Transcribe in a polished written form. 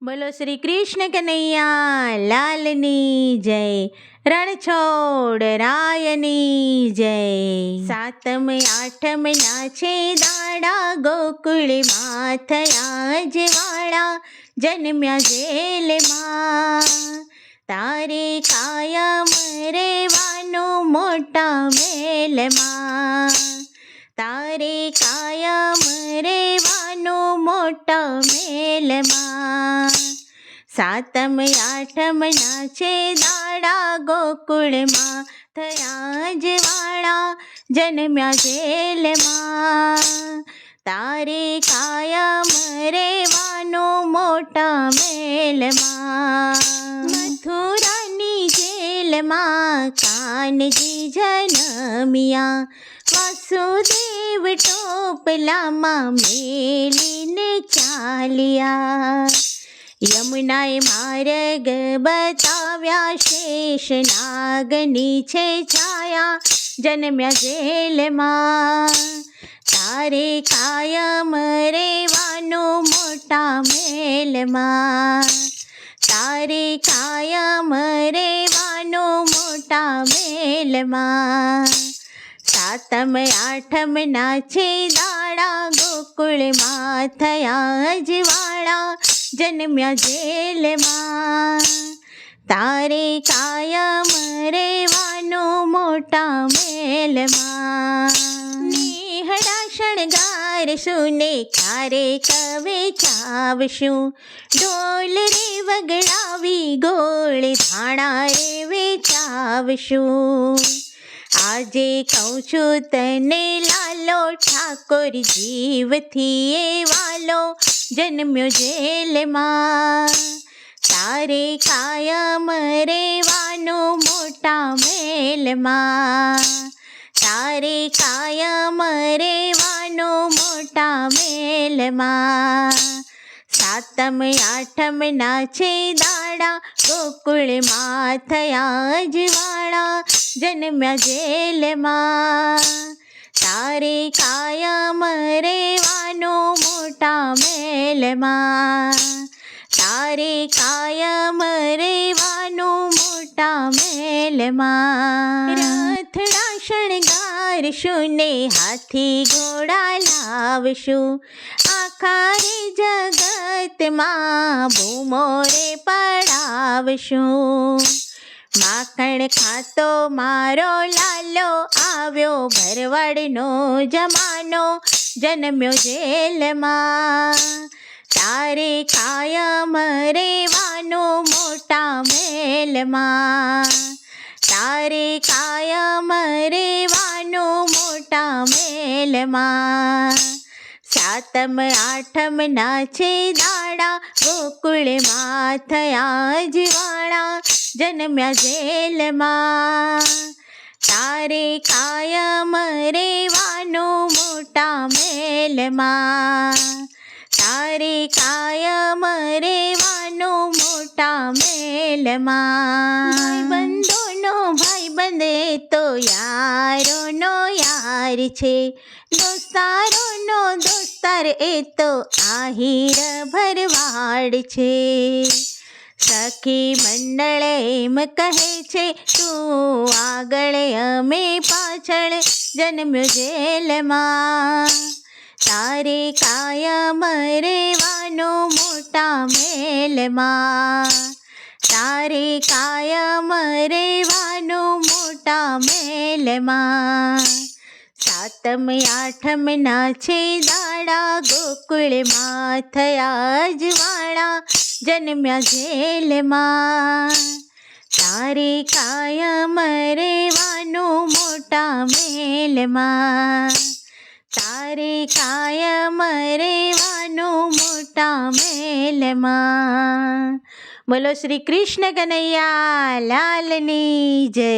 બોલો શ્રી કૃષ્ણ કનૈયા લાલની જય, રણછોડ રાયની જય। સાતમ આઠમ નાચે દાડા, ગોકુળમાં થયા જવાળા, જન્મ્યા જેલમાં। તારે કાયમ રેવાનું મોટા મેલમાં, તારે કાયમ રેવાનું મોટા મેલમાં। સાતમ આઠમ નાચે દાડા, ગોકુળમાં થયા જવાળા, જન્મ્યા જેલમાં। તારે કાયમ રેવાનું મોટા મેલમાં। મથુરાની જેલમાં કાનજી જનમિયા, વાસુદેવ ટોપલામાં મેલીને ચાલ્યા। યમુનાએ માર્ગ બતાવ્યા, શેષનાગની છે છાયા, જન્મ્યા જેલમાં। તારે કાયમ રેવાનું મોટા મેલમાં, તારે કાયમ રેવાનું મોટા મેલમાં। સાતમ આઠમ નાચે દાડા, ગોકુળમાં થયા જવાળા, જન્મ્યા જેલમાં। તારે કાયમ રેવાનું મોટા મેલમાં। નેહડા શણગારશું ને ક્યારે કવે ચાવશું, ઢોલ રે વગડાવી ગોળ ધાણા રે વેચાવશું। આજે કહું છું તને લાલો, ઠાકોર જીવથી એ વાલો, જન્મ્યો જેલમાં। તારે કાયમ રેવાનું મોટા મેલમાં, તારે કાયમ રેવાનું મોટા મેલમાં। સાતમ આઠમ નાચે દાડા, ગોકુળમાં થયા જવાળા, જન્મ્યા જેલમાં। તારે કાયમ રેવાનું મોટા મેલમાં, તારે કાયમ રેવાનું મોટા મેલમાં। રથડા શણગારશું ને હાથી ઘોડા લાવશું, આખા રે જગતમાં બૂમો રે પડાવશું। માખણ ખાતો મારો લાલો, આવ્યો ભરવાડનો જમાનો, જન્મ્યો જેલમાં। તારે કાયમ રેવાનું મોટા મેલમાં, તારે કાયમ રેવાનું મોટા મેલમાં। સાતમ આઠમ નાચે દાડા, ગોકુળમાં થયા જવાળા, જન્મ્યા જેલમાં। તારે કાયમ રેવાનું મોટા મેલમાં, તારે કાયમ રેવાનું મોટા મેલમાં। ભાઈબંધોનો ભાઈબંધ એ તો યારોનો યાર છે, દોસ્તારોનો દોસ્તાર એ તો આહીર ભરવાડ છે। સખી મંડળ એમ કહે છે, તું આગળ અમે પાછળ, જન્મ્યો જેલમાં। તારે કાયમ રેવાનું મોટા મેલમાં, તારે કાયમ રેવાનું મોટા મેલમાં। સાતમ આઠમ નાચે દાડા, ગોકુળમાં થયા જવાળા, જન્મ્યા જેલમાં। તારે કાયમ રેવાનું મોટા મેલમાં, તારે કાયમ રેવાનું મોટા મેલમાં। બોલો શ્રી કૃષ્ણ કનૈયા લાલની જય।